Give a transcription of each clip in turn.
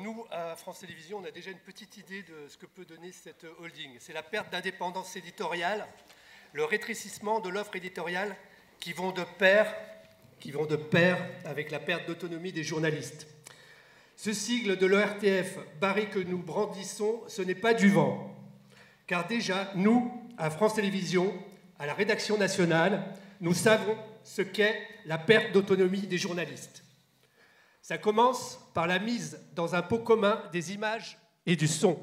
nous, à France Télévisions, on a déjà une petite idée de ce que peut donner cette holding. C'est la perte d'indépendance éditoriale, le rétrécissement de l'offre éditoriale qui vont de pair avec la perte d'autonomie des journalistes. Ce sigle de l'ORTF barré que nous brandissons, ce n'est pas du vent. Car déjà, nous, à France Télévisions, à la rédaction nationale, nous savons ce qu'est la perte d'autonomie des journalistes. Ça commence par la mise dans un pot commun des images et du son.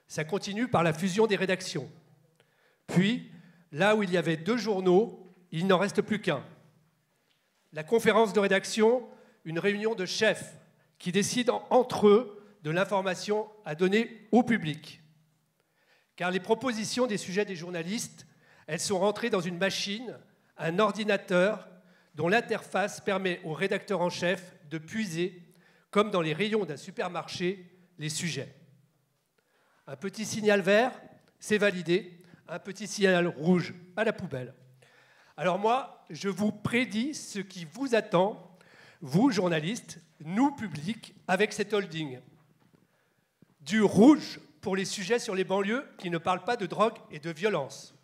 Ça continue par la fusion des rédactions. Puis, là où il y avait 2 journaux, il n'en reste plus qu'un. La conférence de rédaction, une réunion de chefs qui décident entre eux de l'information à donner au public. Car les propositions des sujets des journalistes, elles sont rentrées dans une machine, un ordinateur, dont l'interface permet au rédacteur en chef de puiser, comme dans les rayons d'un supermarché, les sujets. Un petit signal vert, c'est validé. Un petit signal rouge, à la poubelle. Alors moi, je vous prédis ce qui vous attend, vous, journalistes, nous, publics, avec cette holding. Du rouge pour les sujets sur les banlieues qui ne parlent pas de drogue et de violence.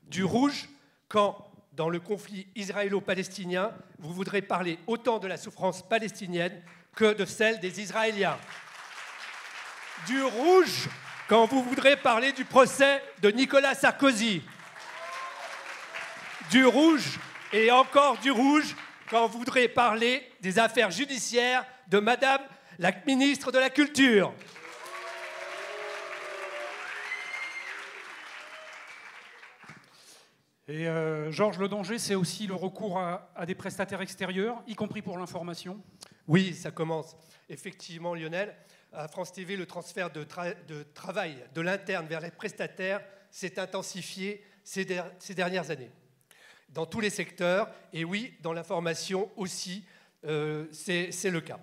Du rouge quand, dans le conflit israélo-palestinien, vous voudrez parler autant de la souffrance palestinienne que de celle des Israéliens. Du rouge quand vous voudrez parler du procès de Nicolas Sarkozy. Du rouge et encore du rouge quand vous voudrez parler des affaires judiciaires de Madame la ministre de la Culture. Et Georges, le danger, c'est aussi le recours à des prestataires extérieurs, y compris pour l'information. Oui, ça commence. Effectivement, Lionel, à France TV, le transfert de travail de l'interne vers les prestataires s'est intensifié ces dernières années. Dans tous les secteurs, et oui, dans l'information aussi, c'est le cas.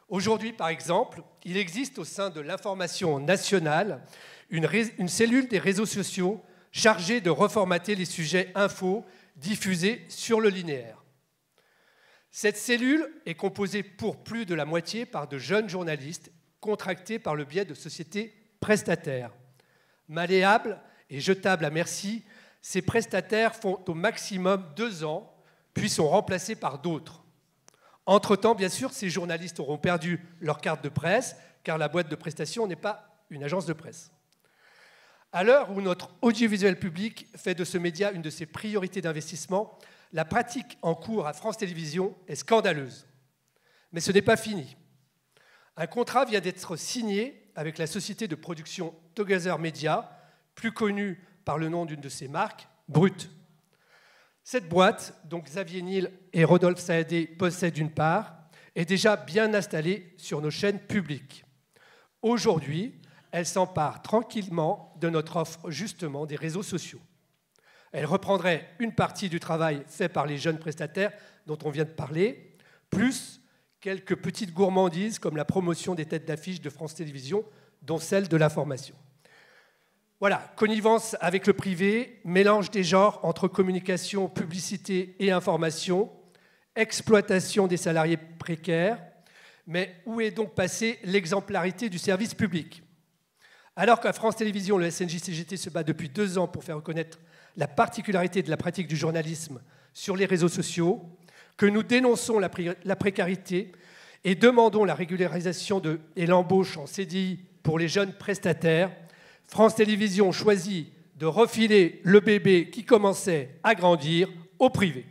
Aujourd'hui, par exemple, il existe au sein de l'information nationale une cellule des réseaux sociaux chargée de reformater les sujets infos diffusés sur le linéaire. Cette cellule est composée pour plus de la moitié par de jeunes journalistes contractés par le biais de sociétés prestataires. Malléables et jetables à merci, ces prestataires font au maximum 2 ans, puis sont remplacés par d'autres. Entre-temps, bien sûr, ces journalistes auront perdu leur carte de presse, car la boîte de prestation n'est pas une agence de presse. À l'heure où notre audiovisuel public fait de ce média une de ses priorités d'investissement, la pratique en cours à France Télévisions est scandaleuse. Mais ce n'est pas fini. Un contrat vient d'être signé avec la société de production Together Media, plus connue par le nom d'une de ses marques, Brut. Cette boîte, dont Xavier Niel et Rodolphe Saadé possèdent une part, est déjà bien installée sur nos chaînes publiques. Aujourd'hui, elle s'empare tranquillement de notre offre, justement, des réseaux sociaux. Elle reprendrait une partie du travail fait par les jeunes prestataires dont on vient de parler, plus quelques petites gourmandises comme la promotion des têtes d'affiche de France Télévisions, dont celle de l'information. Voilà, connivence avec le privé, mélange des genres entre communication, publicité et information, exploitation des salariés précaires. Mais où est donc passée l'exemplarité du service public ? Alors qu'à France Télévisions, le SNJ-CGT se bat depuis 2 ans pour faire reconnaître la particularité de la pratique du journalisme sur les réseaux sociaux, que nous dénonçons la précarité et demandons la régularisation et l'embauche en CDI pour les jeunes prestataires, France Télévisions choisit de refiler le bébé qui commençait à grandir au privé.